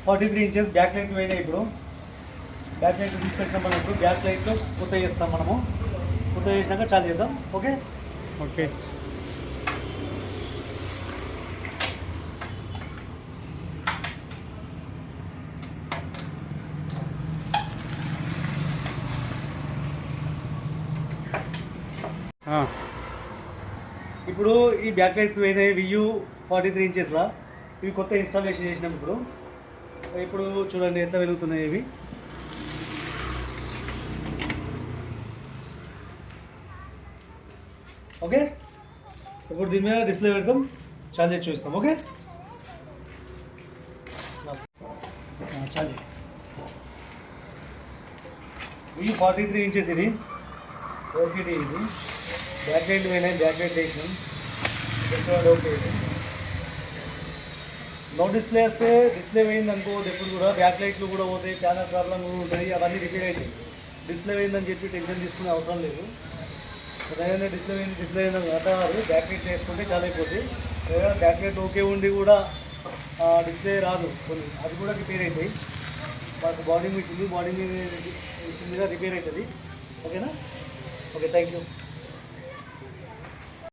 43 inches back light పోయినాయి. ఇప్పుడు back light తీసుకొచ్చినాం మనం. ఇప్పుడు బ్యాక్ లైట్లో కొత్త చేస్తాం మనము. కొత్త చేసినాక చాలు చేద్దాం. Okay okay. ఇప్పుడు ఈ బ్యాక్ లైట్స్ పోయినాయి వియూ 43 ఇంచెస్లా. ఇవి కొత్త ఇన్స్టాలేషన్ చేసినాం. ఇప్పుడు ఇప్పుడు చూడండి ఎట్లా వెలుగుతున్నాయి ఇవి. ఓకే, ఇప్పుడు దీని మీద డిస్ప్లే పెడతాం, చార్జ్ చేసి చూస్తాం. ఓకే చార్జ్ వియూ 43 ఇంచెస్ ఇది ఓకేటీ. ఇది బ్యాక్ లైట్ పోయినాయి, బ్యాక్ లైట్ వేసినాం. ఓకే, నో డిస్ప్లే వస్తే డిస్ప్లే పోయింది అనుకో, ఎప్పుడు కూడా బ్యాక్ లైట్లు కూడా పోతాయి, చాలా ప్రాబ్లం కూడా ఉంటాయి, అవన్నీ రిపేర్ అవుతాయి. డిస్ప్లే పోయిందని చెప్పి టెన్షన్ తీసుకునే అవసరం లేదు. ఏదైనా డిస్ప్లే పోయింది, డిస్ప్లే అయిందని కాదు, బ్యాక్ లైట్ వేసుకుంటే చాలా అయిపోతుంది. లేదా బ్యాక్ లైట్ ఓకే ఉండి కూడా డిస్ప్లే రాదు కొన్ని, అది కూడా రిపేర్ అవుతాయి. మాకు బాడీ మిషన్ మీద రిపేర్ అవుతుంది. ఓకేనా? Okay, thank you.